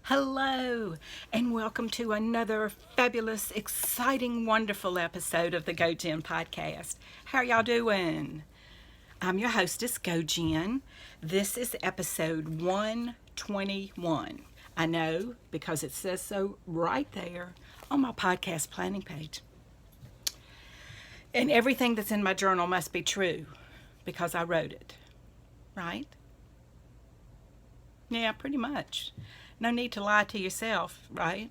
Hello, and welcome to another fabulous, exciting, wonderful episode of the Gojenn podcast. How are y'all doing? I'm your hostess, Gojenn. This is episode 121. I know because it says so right there on my podcast planning page. And everything that's in my journal must be true because I wrote it, right? Yeah, pretty much. No need to lie to yourself, right?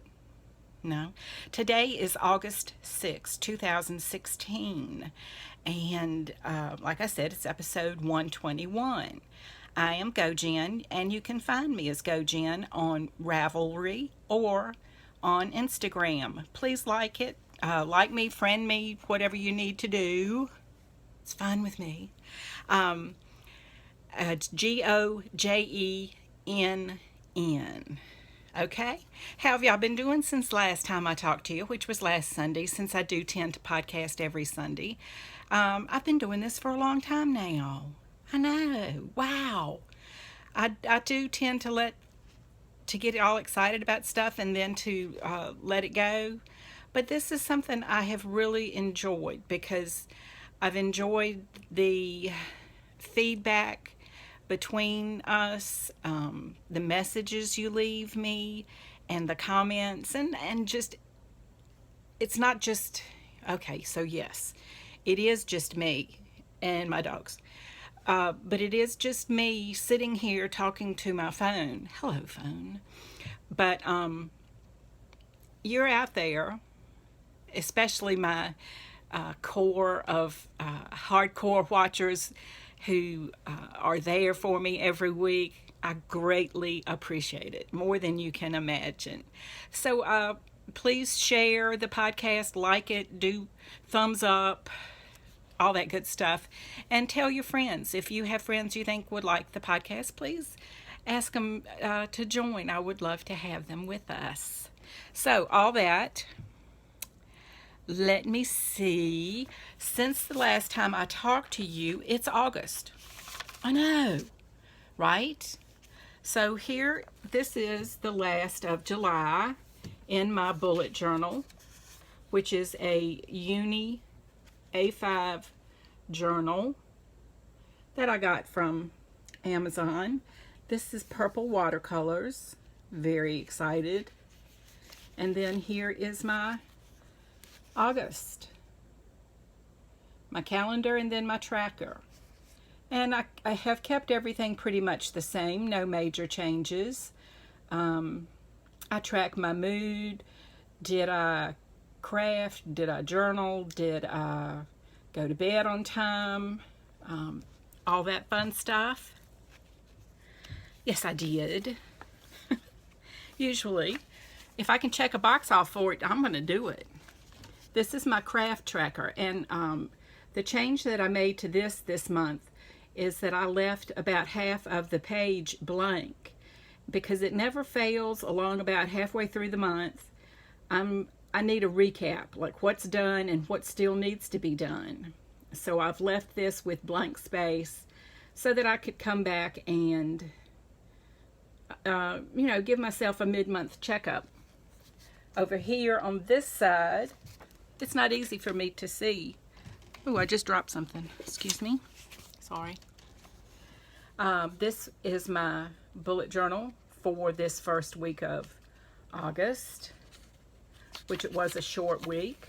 No. Today is August 6, 2016. And like I said, it's episode 121. I am Gojenn, and you can find me as Gojenn on Ravelry or on Instagram. Please like it. Like me, friend me, whatever you need to do. It's fine with me. It's Gojenn. Okay? How have y'all been doing since last time I talked to you, which was last Sunday, since I do tend to podcast every Sunday? I've been doing this for a long time now. I know. Wow. I do tend to get all excited about stuff and then to let it go. But this is something I have really enjoyed because I've enjoyed the feedback between us, the messages you leave me, and the comments, and just, it's not just, okay, so yes, it is just me and my dogs, but it is just me sitting here talking to my phone. Hello, phone. But you're out there, especially my core of hardcore watchers who are there for me every week. I greatly appreciate it, more than you can imagine. So please share the podcast, like it, do thumbs up, all that good stuff, and tell your friends. If you have friends you think would like the podcast, please ask them to join. I would love to have them with us. So all that. Let me see. Since the last time I talked to you, it's August. I know, right? So here, this is the last of July in my bullet journal, which is a Uni A5 journal that I got from Amazon. This is purple watercolors. Very excited. And then here is my August, my calendar, and then my tracker. And I have kept everything pretty much the same, no major changes. I track my mood. Did I craft? Did I journal? Did I go to bed on time? All that fun stuff. Yes, I did. Usually, if I can check a box off for it, I'm going to do it. This is my craft tracker, and the change that I made to this month is that I left about half of the page blank because it never fails along about halfway through the month. I need a recap, like what's done and what still needs to be done. So I've left this with blank space so that I could come back and give myself a mid-month checkup. Over here on this side, it's not easy for me to see. Oh, I just dropped something. Excuse me. Sorry. This is my bullet journal for this first week of August, which it was a short week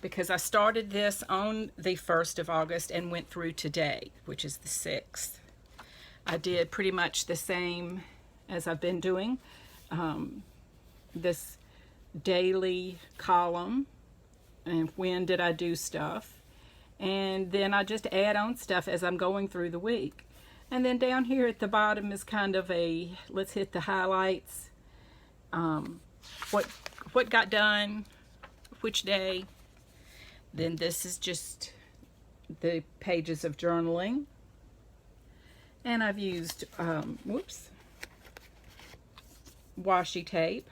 because I started this on the 1st of August and went through today, which is the 6th. I did pretty much the same as I've been doing. This daily column, and when did I do stuff, and then I just add on stuff as I'm going through the week. And then down here at the bottom is kind of a let's hit the highlights, what got done which day. Then this is just the pages of journaling, and I've used washi tape.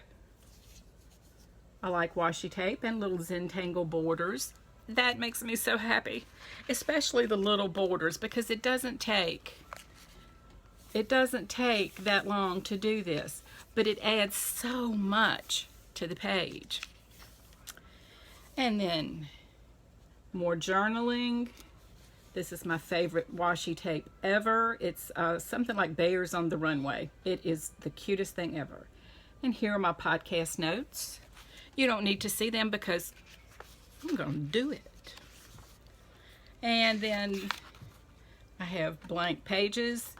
I like washi tape and little Zentangle borders. That makes me so happy, especially the little borders, because it doesn't take It doesn't take that long to do this, but it adds so much to the page. And then more journaling. This is my favorite washi tape ever. It's something like Bears on the Runway. It is the cutest thing ever. And here are my podcast notes. You don't need to see them because I'm going to do it. And then I have blank pages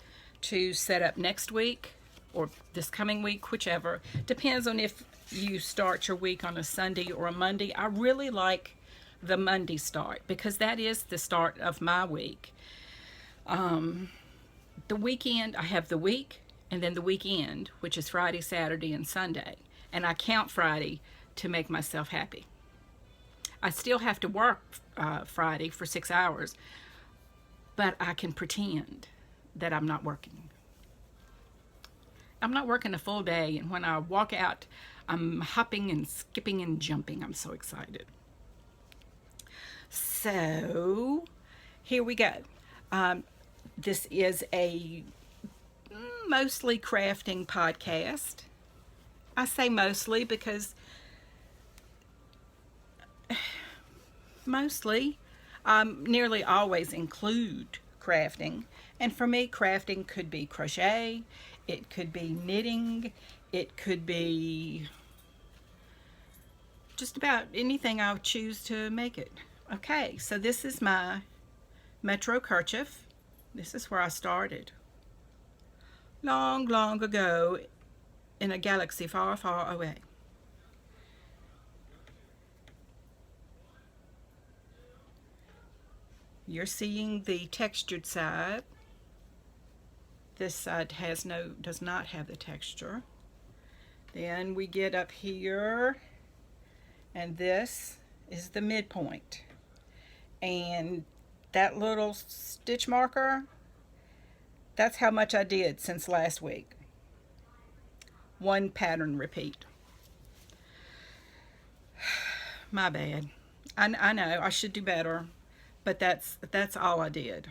to set up next week or this coming week, whichever. Depends on if you start your week on a Sunday or a Monday. I really like the Monday start because that is the start of my week. The weekend, I have the week and then the weekend, which is Friday, Saturday, and Sunday. And I count Friday to make myself happy. I still have to work Friday for 6 hours, but I can pretend that I'm not working. I'm not working a full day, and when I walk out, I'm hopping and skipping and jumping. I'm so excited. So, here we go. This is a mostly crafting podcast. I say mostly because mostly nearly always include crafting. And for me, crafting could be crochet, it could be knitting, it could be just about anything I would choose to make it. Okay, so this is my Metro kerchief. This is where I started. Long, long ago in a galaxy far, far away. You're seeing the textured side. This side does not have the texture. Then we get up here, and this is the midpoint. And that little stitch marker, that's how much I did since last week. One pattern repeat. My bad. I know I should do better, but that's all I did.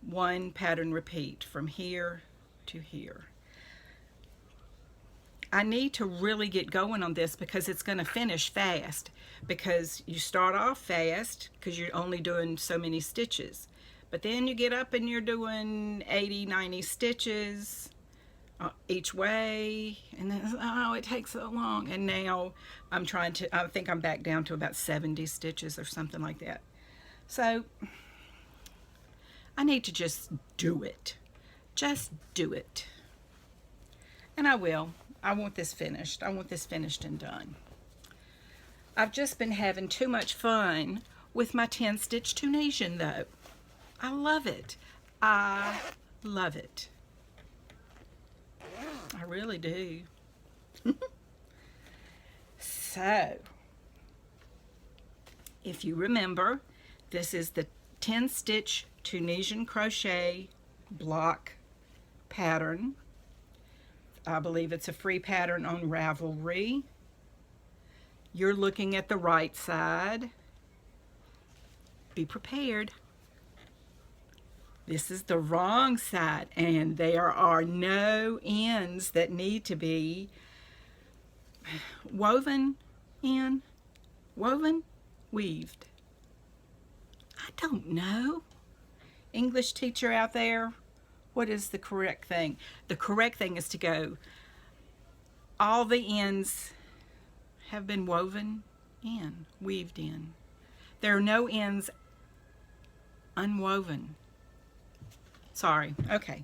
One pattern repeat from here to here. I need to really get going on this because it's going to finish fast, because you start off fast because you're only doing so many stitches, but then you get up and you're doing 80-90 stitches each way, and then oh, it takes so long. And now I think I'm back down to about 70 stitches or something like that. So I need to just do it. Just do it. And I will. I want this finished. I want this finished and done. I've just been having too much fun with my 10-stitch Tunisian though. I love it. I love it. I really do. So, if you remember, this is the 10-stitch Tunisian crochet block pattern. I believe it's a free pattern on Ravelry. You're looking at the right side. Be prepared. This is the wrong side, and there are no ends that need to be woven in. Woven? Weaved. I don't know. English teacher out there, what is the correct thing? The correct thing is to go, all the ends have been woven in, weaved in. There are no ends unwoven. Sorry, okay.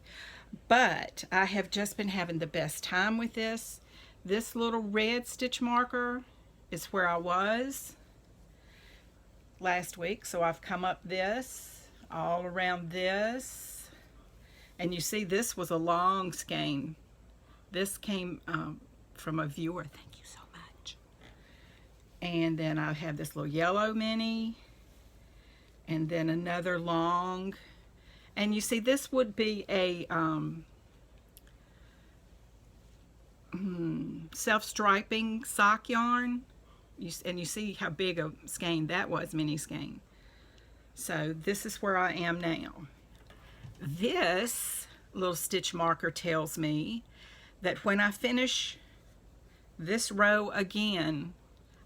But I have just been having the best time with this. This little red stitch marker is where I was last week. So I've come up this, all around this. And you see, this was a long skein. This came from a viewer. Thank you so much. And then I have this little yellow mini. And then another long. And you see, this would be a self-striping sock yarn. And you see how big a skein that was, mini skein. So this is where I am now. This little stitch marker tells me that when I finish this row again,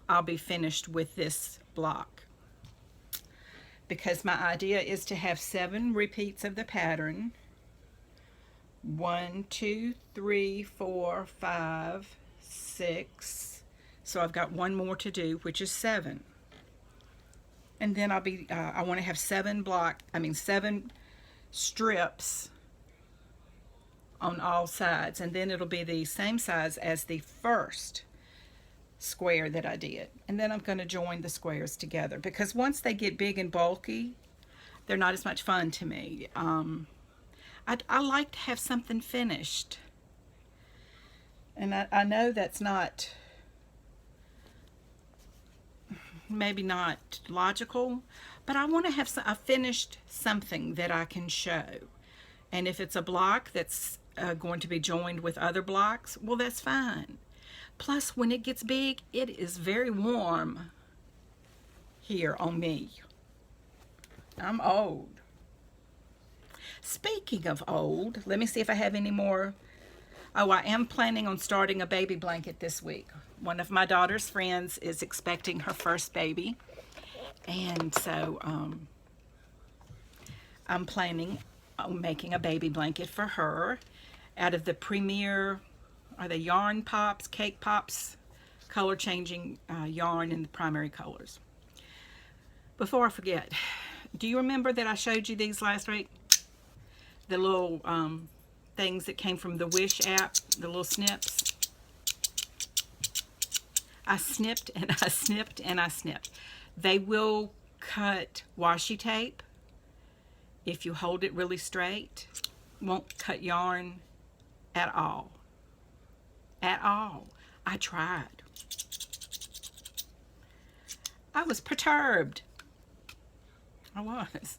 I'll be finished with this block. Because my idea is to have 7 repeats of the pattern. 1, 2, 3, 4, 5, 6. So I've got one more to do, which is 7. And then I want to have 7 strips on all sides, and then it'll be the same size as the first square that I did. And then I'm going to join the squares together, because once they get big and bulky, they're not as much fun to me. I like to have something finished, and I know that's not, maybe not logical, but I want to have a finished something that I can show. And if it's a block that's going to be joined with other blocks, well, that's fine. Plus, when it gets big, it is very warm here on me. I'm old. Speaking of old, let me see if I have any more. Oh, I am planning on starting a baby blanket this week. One of my daughter's friends is expecting her first baby, and so I'm planning on making a baby blanket for her out of the Premier, are they yarn pops, cake pops, color changing yarn in the primary colors. Before I forget, do you remember that I showed you these last week? The little things that came from the Wish app, the little snips. I snipped and I snipped and I snipped. They will cut washi tape if you hold it really straight. Won't cut yarn at all. At all. I tried. I was perturbed. I was.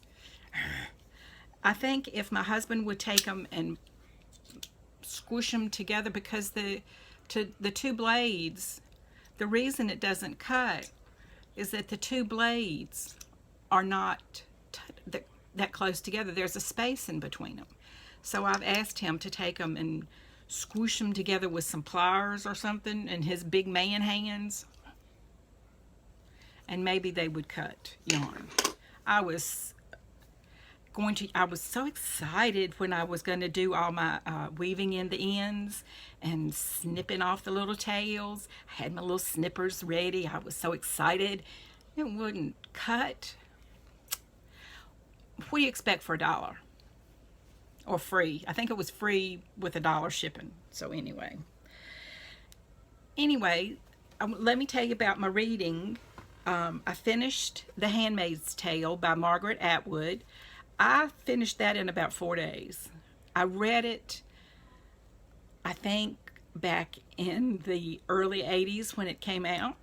I think if my husband would take them and squish them together, because the two blades, the reason it doesn't cut is that the two blades are not that close together. There's a space in between them. So I've asked him to take them and squish them together with some pliers or something in his big man hands, and maybe they would cut yarn. I was so excited when I was going to do all my weaving in the ends and snipping off the little tails. I had my little snippers ready. I was so excited. It wouldn't cut. What do you expect for $1? Or free? I think it was free with $1 shipping. So anyway, let me tell you about my reading. I finished The Handmaid's Tale by Margaret Atwood. I finished that in about 4 days. I read it, I think, back in the early 80s when it came out.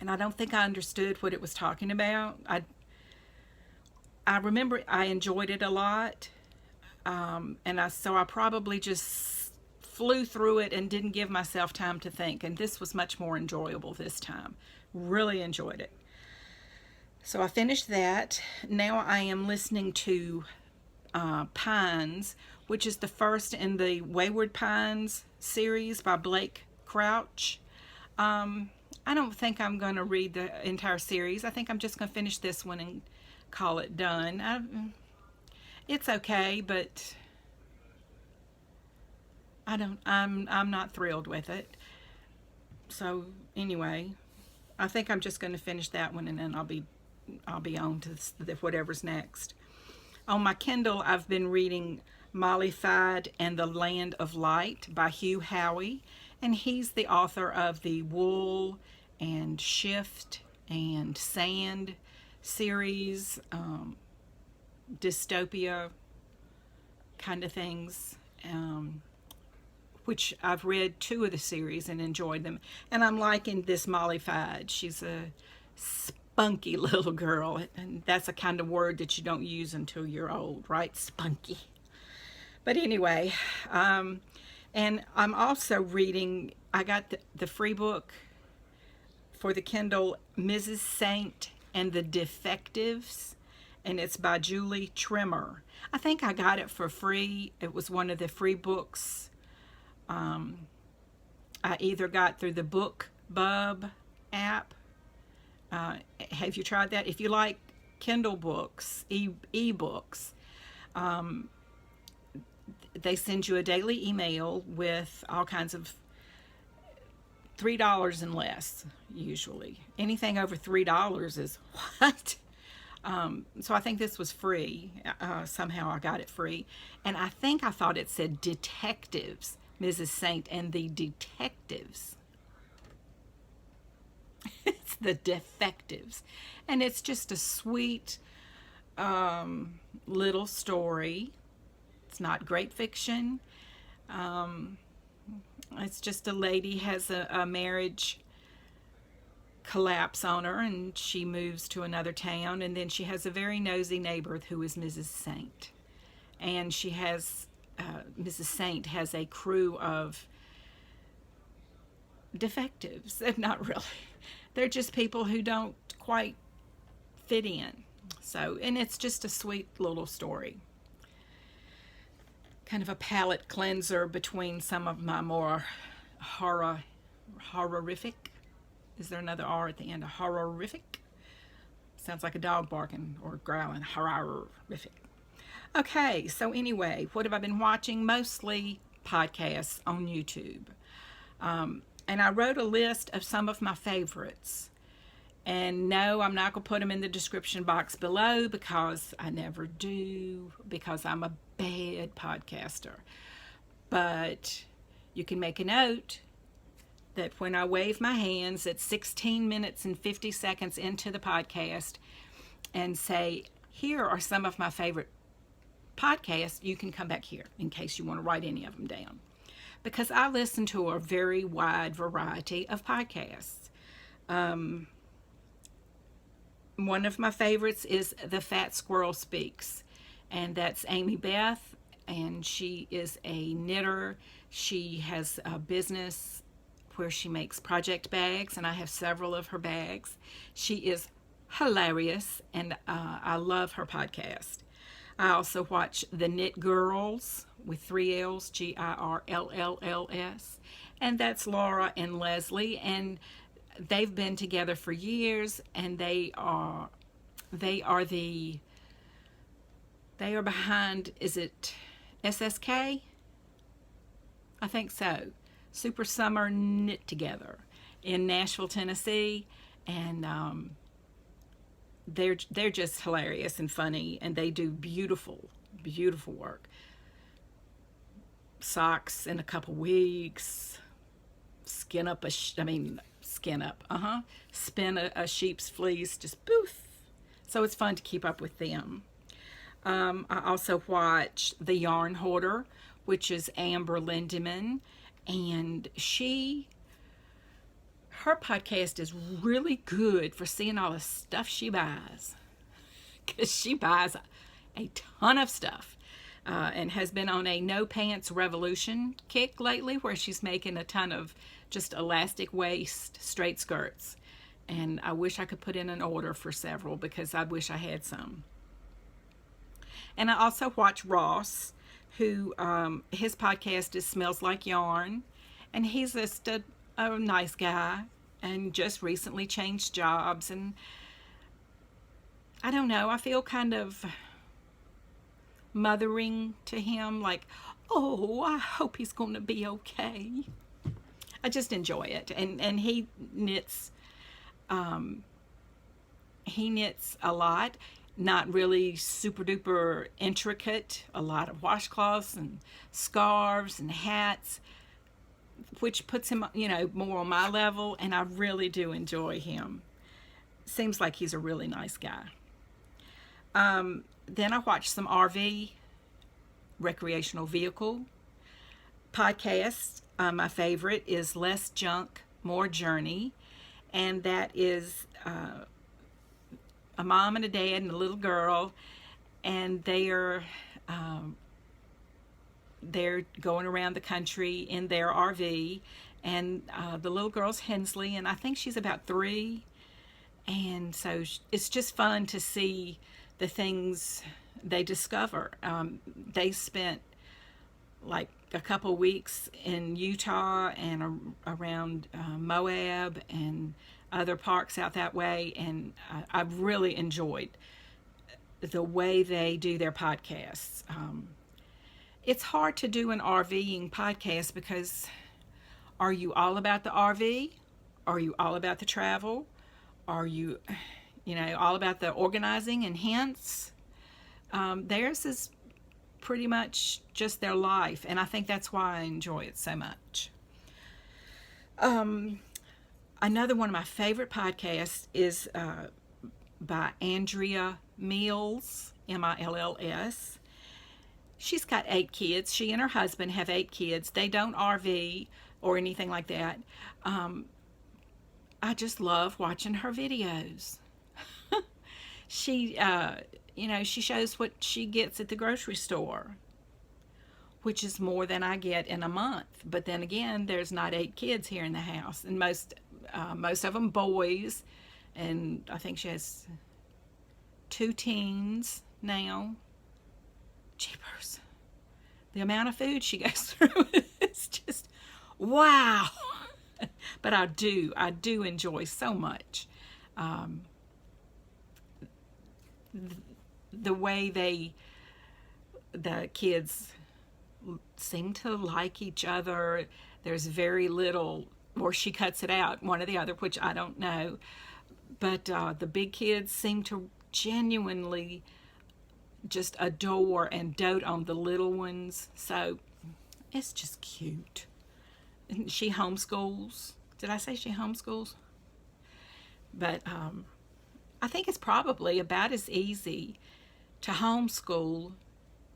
And I don't think I understood what it was talking about. I remember I enjoyed it a lot. So I probably just flew through it and didn't give myself time to think. And this was much more enjoyable this time. Really enjoyed it. So I finished that. Now I am listening to Pines, which is the first in the Wayward Pines series by Blake Crouch. I don't think I'm going to read the entire series. I think I'm just going to finish this one and call it done. It's okay, but I'm not thrilled with it. So anyway, I think I'm just going to finish that one, and then I'll be on to whatever's next. On my Kindle, I've been reading Mollified and the Land of Light by Hugh Howey, and he's the author of the Wool and Shift and Sand series, dystopia kind of things, which I've read 2 of the series and enjoyed them. And I'm liking this Mollified. She's a spunky little girl, and that's a kind of word that you don't use until you're old, right? Spunky. But anyway, and I'm also reading, I got the free book for the Kindle, Mrs. Saint and the Defectives, and it's by Julie Trimmer. I think I got it for free. It was one of the free books. I either got through the BookBub app. Have you tried that? If you like Kindle books, e-books, they send you a daily email with all kinds of $3 and less, usually. Anything over $3 is what? So I think this was free. Somehow I got it free. And I think I thought it said Detectives, Mrs. Saint and the Detectives. It's the Defectives. And it's just a sweet little story. It's not great fiction. It's just a lady has a marriage collapse on her, and she moves to another town, and then she has a very nosy neighbor who is Mrs. Saint. And she has, Mrs. Saint has a crew of defectives. Not really. They're just people who don't quite fit in. So, and it's just a sweet little story. Kind of a palate cleanser between some of my more horrific. Is there another R at the end of horrific? Sounds like a dog barking or growling. Horrific. Okay, so anyway, what have I been watching? Mostly podcasts on YouTube. And I wrote a list of some of my favorites. And no, I'm not going to put them in the description box below because I never do, because I'm a bad podcaster. But you can make a note that when I wave my hands at 16 minutes and 50 seconds into the podcast and say, here are some of my favorite podcasts, you can come back here in case you want to write any of them down. Because I listen to a very wide variety of podcasts. One of my favorites is The Fat Squirrel Speaks, and that's Amy Beth, and she is a knitter. She has a business where she makes project bags, and I have several of her bags. She is hilarious, and I love her podcast. I also watch The Knit Girls with 3 L's, GIRLLLS, and that's Laura and Leslie, and they've been together for years, and they are behind, is it SSK? I think so. Super Summer Knit Together in Nashville, Tennessee, and they're just hilarious and funny, and they do beautiful work. Socks in a couple weeks, spin a sheep's fleece, just poof. So it's fun to keep up with them. I also watch The Yarn Hoarder, which is Amber Lindemann, and her podcast is really good for seeing all the stuff she buys, because she buys a ton of stuff, and has been on a no pants revolution kick lately, where she's making a ton of just elastic waist straight skirts, and I wish I could put in an order for several because I wish I had some. And I also watch Ross, who his podcast is Smells Like Yarn, and he's just a nice guy and just recently changed jobs, and I don't know, I feel kind of mothering to him, like, oh, I hope he's going to be okay. I just enjoy it, and he knits a lot, not really super duper intricate, a lot of washcloths and scarves and hats, which puts him, more on my level, and I really do enjoy him. Seems like he's a really nice guy. Then I watched some RV, recreational vehicle podcasts. My favorite is Less Junk, More Journey, and that is a mom and a dad and a little girl, and they're going around the country in their RV, and the little girl's Hensley, and I think she's about 3, and so it's just fun to see the things they discover. They spent like a couple weeks in Utah and around Moab and other parks out that way, and I've really enjoyed the way they do their podcasts. It's hard to do an RVing podcast because are you all about the RV? Are you all about the travel? Are you, all about the organizing and hints? Theirs is pretty much just their life, and I think that's why I enjoy it so much. Another one of my favorite podcasts is by Andrea Meals, Mills. She's got 8 kids. She and her husband have 8 kids. They don't RV or anything like that. I just love watching her videos. She, she shows what she gets at the grocery store, which is more than I get in a month. But then again, there's not 8 kids here in the house, and most of them boys, and I think she has 2 teens now. Jeepers. The amount of food she goes through is just, wow. But I do enjoy so much the way the kids seem to like each other. There's very little, or she cuts it out, one or the other, which I don't know. But the big kids seem to genuinely just adore and dote on the little ones. So it's just cute. And she homeschools. Did I say she homeschools? But I think it's probably about as easy to homeschool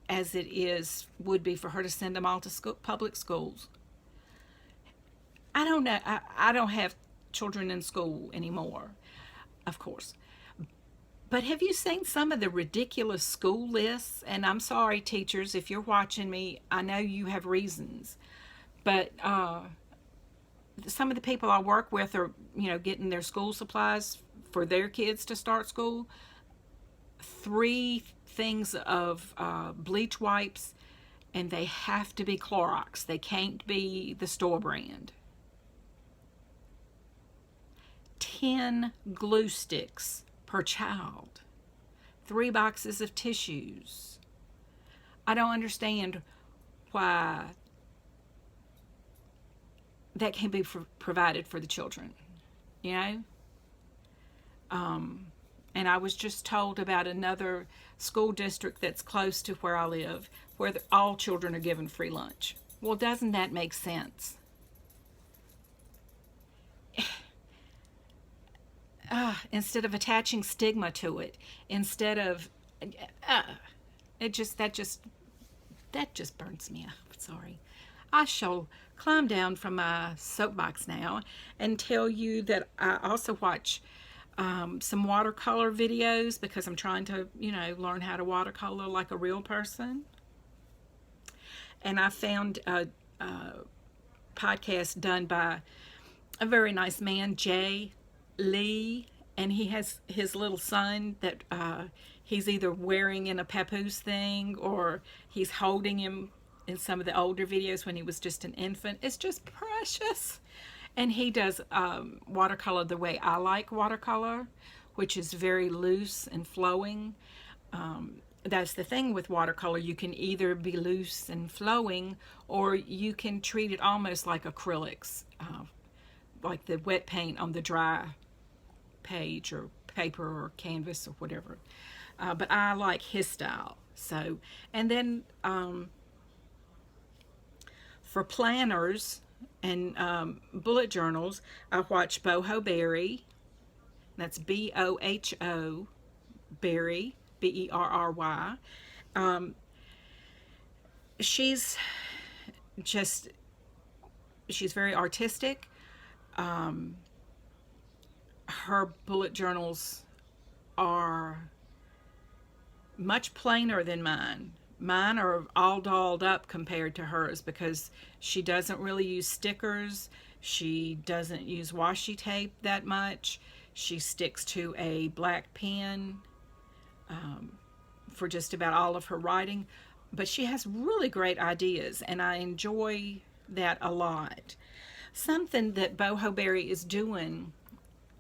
as it would be for her to send them all to public schools. I don't know. I don't have children in school anymore, of course. But have you seen some of the ridiculous school lists? And I'm sorry, teachers, if you're watching me, I know you have reasons. But some of the people I work with are, getting their school supplies for their kids to start school. 3 things of bleach wipes, and they have to be Clorox. They can't be the store brand. 10 glue sticks per child. 3 boxes of tissues. I don't understand why that can be provided for the children, and I was just told about another school district that's close to where I live, where all children are given free lunch. Well, doesn't that make sense? Instead of attaching stigma to it, instead of that just burns me up. Sorry. I shall climb down from my soapbox now and tell you that I also watch some watercolor videos because I'm trying to, learn how to watercolor like a real person. And I found a podcast done by a very nice man, Jay Lee, and he has his little son that he's either wearing in a papoose thing or he's holding him in some of the older videos when he was just an infant. It's just precious. And he does watercolor the way I like watercolor, which is very loose and flowing. That's the thing with watercolor. You can either be loose and flowing, or you can treat it almost like acrylics, like the wet paint on the dry page or paper or canvas or whatever. But I like his style. So, and then for planners and bullet journals, I watch Boho Berry. That's Boho Berry, Berry. She's very artistic. Her bullet journals are much plainer than mine. Mine are all dolled up compared to hers because she doesn't really use stickers. She doesn't use washi tape that much. She sticks to a black pen. for just about all of her writing, but she has really great ideas, and I enjoy that a lot. Something that Boho Berry is doing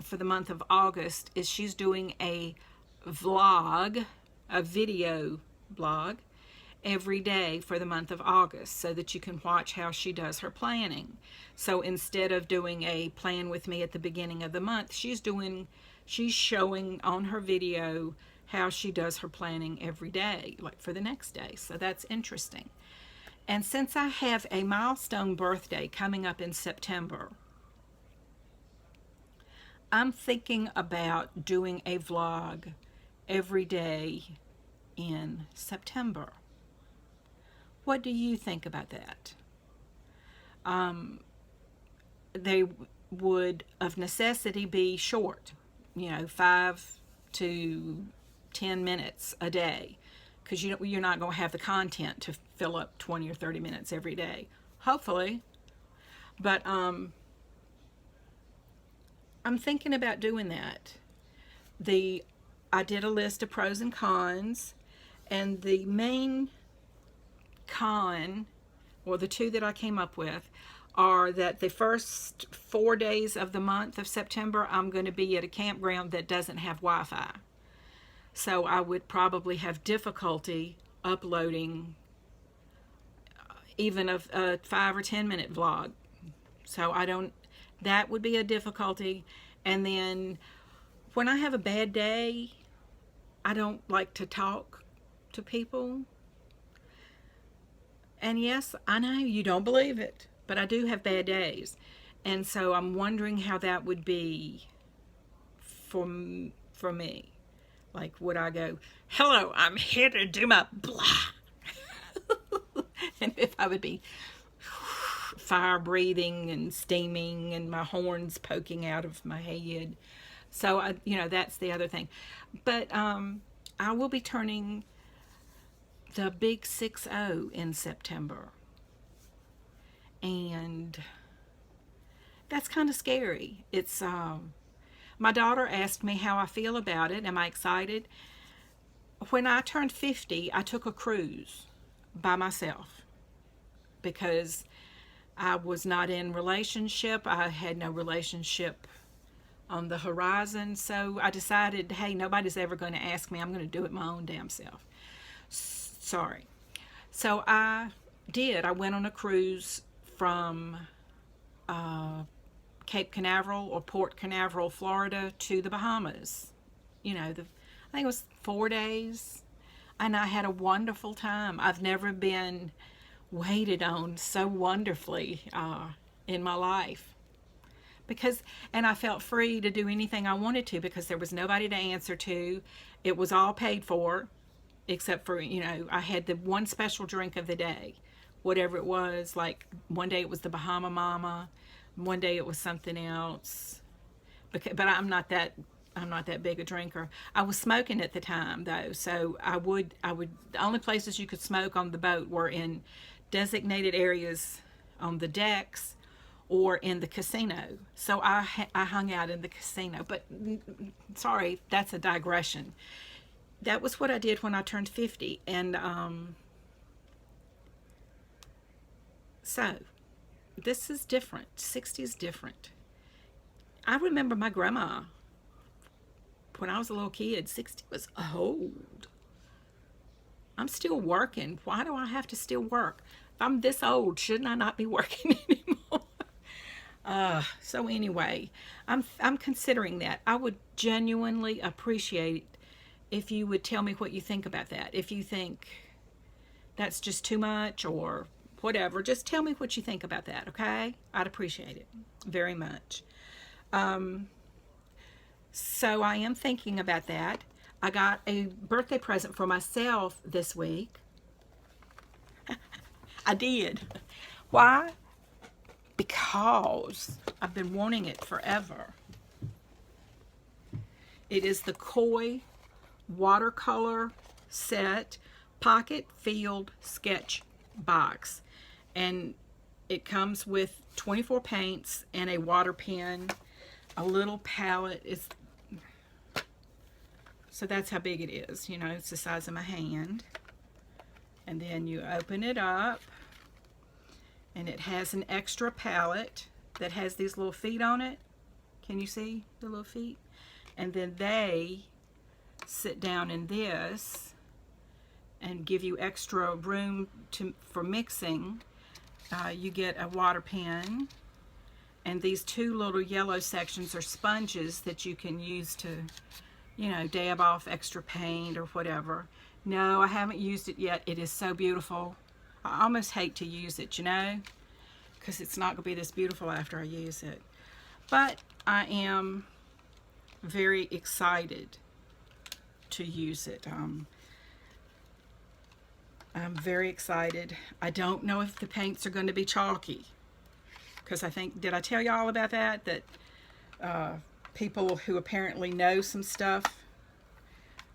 for the month of August is she's doing a vlog, a video blog, every day for the month of August so that you can watch how she does her planning. So instead of doing a plan with me at the beginning of the month, she's showing on her video how she does her planning every day, like for the next day. So that's interesting. And since I have a milestone birthday coming up in September, I'm thinking about doing a vlog every day in September. What do you think about that? They would, of necessity, be short, 5 to 10 minutes a day, because you're not going to have the content to fill up 20 or 30 minutes every day, hopefully. But I'm thinking about doing that. I did a list of pros and cons, and the main con, or the two that I came up with, are that the first 4 days of the month of September I'm going to be at a campground that doesn't have Wi-Fi. So I would probably have difficulty uploading even a 5 or 10 minute vlog. So that would be a difficulty. And then when I have a bad day, I don't like to talk to people. And yes, I know you don't believe it, but I do have bad days. And so I'm wondering how that would be for me. Like, would I go, hello, I'm here to do my blah. And if I would be fire breathing and steaming and my horns poking out of my head. So, that's the other thing. But I will be turning the big 6-0 in September. And that's kind of scary. It's, my daughter asked me how I feel about it. Am I excited? When I turned 50, I took a cruise by myself because I was not in relationship. I had no relationship on the horizon. So I decided, hey, nobody's ever going to ask me. I'm going to do it my own damn self. Sorry. So I did. I went on a cruise from Cape Canaveral or Port Canaveral, Florida to the Bahamas. I think it was 4 days. And I had a wonderful time. I've never been waited on so wonderfully in my life. And I felt free to do anything I wanted to because there was nobody to answer to. It was all paid for, except for, I had the one special drink of the day, whatever it was. Like one day it was the Bahama Mama, one day it was something else. But I'm not that big a drinker. I was smoking at the time though, so I would the only places you could smoke on the boat were in designated areas on the decks or in the casino. So I hung out in the casino. But sorry, that's a digression. That was what I did when I turned 50. And so this is different. 60 is different. I remember my grandma, when I was a little kid, 60 was old. I'm still working. Why do I have to still work? If I'm this old, shouldn't I not be working anymore? So anyway, I'm considering that. I would genuinely appreciate if you would tell me what you think about that. If you think that's just too much or whatever, just tell me what you think about that, okay? I'd appreciate it very much. So I am thinking about that. I got a birthday present for myself this week. I did. Why? Because I've been wanting it forever. It is the Koi Watercolor Set Pocket Field Sketch Box. And it comes with 24 paints and a water pen, a little palette. So that's how big it is. You know, it's the size of my hand. And then you open it up, and it has an extra palette that has these little feet on it. Can you see the little feet? And then they sit down in this and give you extra room for mixing. You get a water pen, and these two little yellow sections are sponges that you can use to, you know, dab off extra paint or whatever. No, I haven't used it yet. It is so beautiful. I almost hate to use it, you know, because it's not going to be this beautiful after I use it. But I am very excited to use it. I'm very excited. I don't know if the paints are going to be chalky, because I think, did I tell y'all about that? That people who apparently know some stuff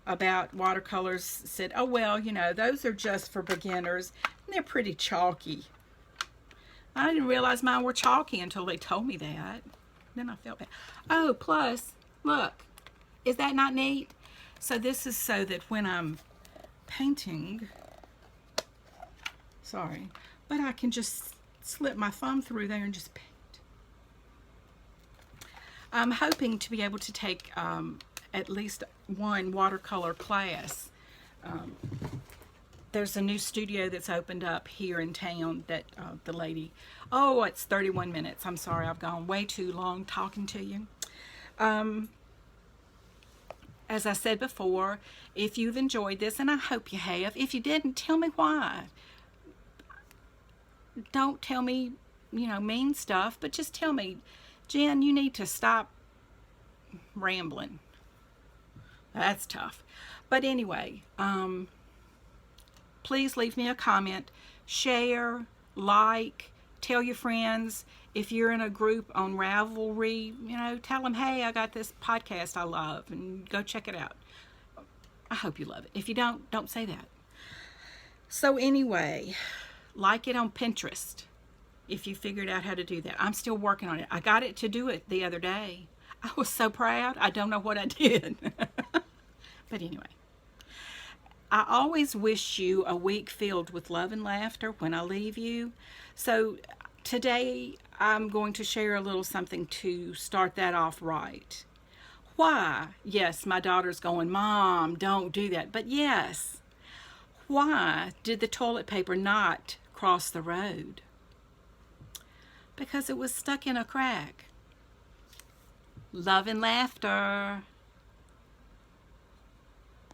about watercolors said, oh well, you know, those are just for beginners, and they're pretty chalky. I didn't realize mine were chalky until they told me that. Then I felt bad. Oh, plus, look, is that not neat? So this is so that when I'm painting, sorry, but I can just slip my thumb through there and just paint. I'm hoping to be able to take at least one watercolor class. There's a new studio that's opened up here in town that the lady, oh, it's 31 minutes. I'm sorry, I've gone way too long talking to you. As I said before, if you've enjoyed this, and I hope you have, if you didn't, tell me why. Don't tell me, you know, mean stuff, but just tell me, Jen, you need to stop rambling. That's tough. But anyway, please leave me a comment, share, like, tell your friends. If you're in a group on Ravelry, you know, tell them, hey, I got this podcast I love, and go check it out. I hope you love it. If you don't say that. So anyway, like it on Pinterest if you figured out how to do that. I'm still working on it. I got it to do it the other day. I was so proud. I don't know what I did. But anyway, I always wish you a week filled with love and laughter when I leave you. So today I'm going to share a little something to start that off right. Why? Yes, my daughter's going, Mom, don't do that. But yes, why did the toilet paper not cross the road? Because it was stuck in a crack. Love and laughter.